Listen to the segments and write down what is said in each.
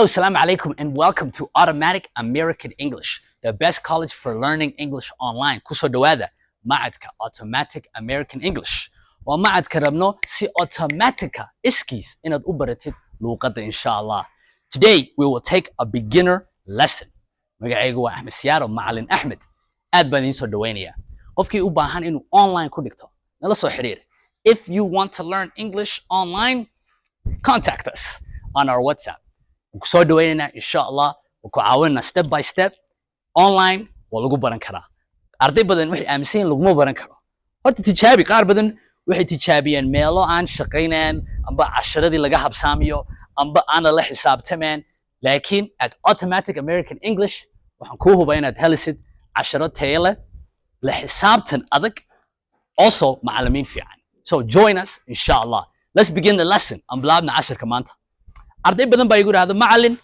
Hello, Assalamu alaikum, and welcome to Automatic American English, the best college for learning English online. Kuso dhawaada macadka Automatic American English. Waa macadka rabno si automatica iskiis inaad u baratid luqadda insha Allah. Today we will take a beginner lesson. Magacaygu waa Axmed Siyaaro, Macallin Axmed. Aad baan idiin soo dhaweynayaa. Qofkii u baahan inuu online ku dhigto, nala soo xiriir. If you want to learn English online, contact us on our WhatsApp. Soo dhaweynayna insha Allah, ku caawinna step by step online waa lagu baran karaa. Arday badan waxay aaminsan yihiin laguma baran karo. Horta tijaabi, qaar badan waxay tijaabiyeen meelo aan shaqaynaan amba casharadii laga habsaamiyo amba aan la xisaabtameen. Laakiin at Automatic American English waxaan ku hubaa inaad helisid casharo tayo leh, la xisaabtan adag, also macallimiin fiican. So join us insha Allah. Let's begin the lesson. Aan bilaabna casharka maanta. Arday badan baa igu yiraahdo macallin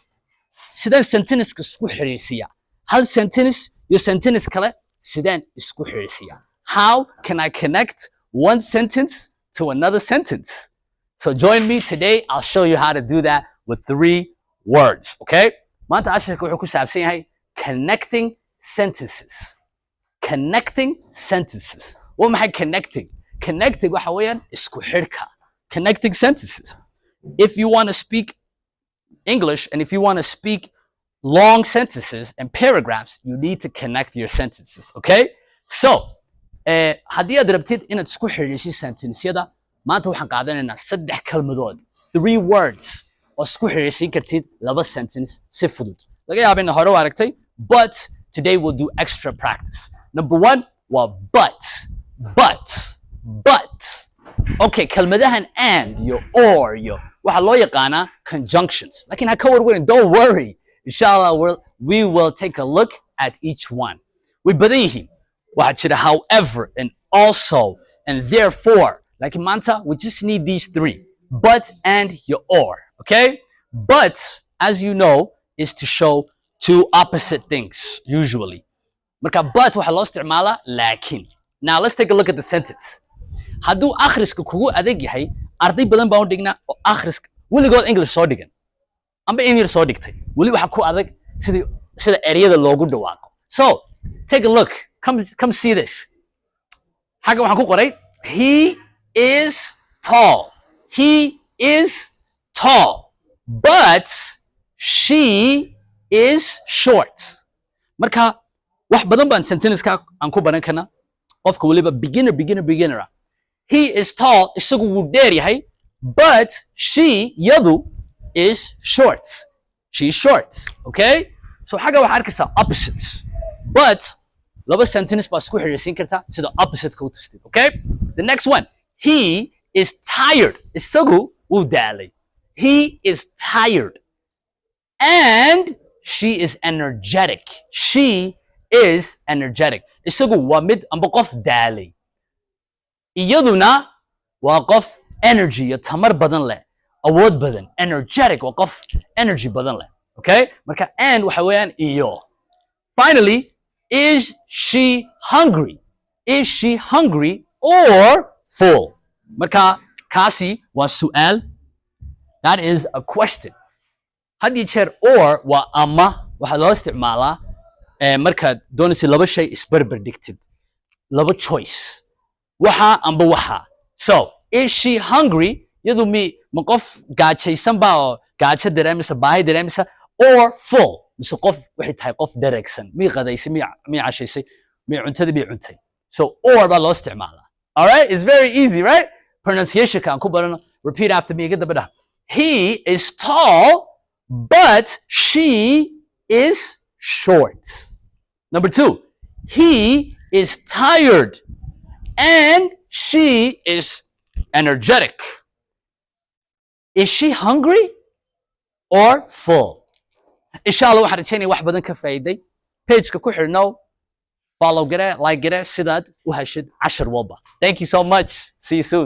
sidaan sentaniska isku xiriirsiya. Hal sentence iyo sentence kale sidaan isku xiriirsiya. How can I connect one sentence to another sentence? So join me today. I'll show you how to do that with 3 words, okay? Maanta casharka wuxuu ku saabsan yahay connecting sentences. Connecting sentences. Waa maxay connecting? Connecting waxa weeyaan isku xirka. Connecting sentences. If you want to speak English and if you want to speak long sentences and paragraphs, you need to connect your sentences, okay? So, haddii aad rabtid inaad isku xiriirsid sentencyada, maanta waxaan qaadanaynaa 3 kalmadood, 3 words oo isku xiriirsin kartid 2 sentence si fudud. Laga yaabaa in hore u aragtay, but today we'll do extra practice. Number 1 waa but. Okay, kalmadahan and yo or yo waxa loo yaqaanaa conjunctions. Laakiin ha ka warwarin, don't worry. Inshallah we will take a look at each one. Way badan yihiin. Waxa jira however and also and therefore. Laakiin maanta we just need these 3. But and yo or, okay? But as you know is to show 2 opposite things usually. Marka but waxa loo isticmaalaa laakiin. Now let's take a look at the sentence. Hadduu akhriska kugu adag yahay, arday badan baan u dhignaa oo akhriska weligood English soo dhigan amba in yar soo dhigtay, weli waxa ku adag sida ereyada loogu dhawaaqo. So take a look, come see this. Xagga waxaan ku qoray he is tall. He is tall, but she is short. Marka wax badan baan sentence-ka aan ku baran karnaa. Qofka waliba beginner. He is tall, isagu wuu dheer yahay, but she, yadu, is short. She's short, okay? So xagga waxaa arkaysaa opposites. But 2 sentence baa isku xiriirsin kartaa sida opposite-ka u tustid, okay? The next one, he is tired. Isagu wuu daalay. He is tired. And she is energetic. She is energetic. Isagu waa mid amba qof daalay. Iyaduna waa qof energy iyo tamar badan leh, awood badan. Energetic waa qof energy badan leh, okay? Marka and waxa weeyaan iyo. Finally, is she hungry? Is she hungry or full? Marka kaasi waa su'aal. That is a question. Haddii jeer or waa ama waxa loo isticmaalaa markaad doonaysid 2 shay isbarbar dhigtid, 2 choice. Waxa amba waxa. So, is she hungry? Yadu ma qof gaajaysan baa oo gaajo dareemisa, baahi dareemisa, or full? Mise qof waxay tahay qof dareegsan, mi qadaysay, mi cashaysay, mi cuntadii bi cuntay. So, or baa loo isticmaalaa. All right? It's very easy, right? Pronunciation ka aan ku barano. Repeat after me. Get the bada. He is tall, but she is short. Number 2, he is tired. And she is energetic. Is she hungry or full? Inshallah waxaan rajaynaya wax badan ka faa'iiday. Page-ka ku xirnow, follow gare, like gare, sidaad u heshid 10 walba. Thank you so much. See you soon.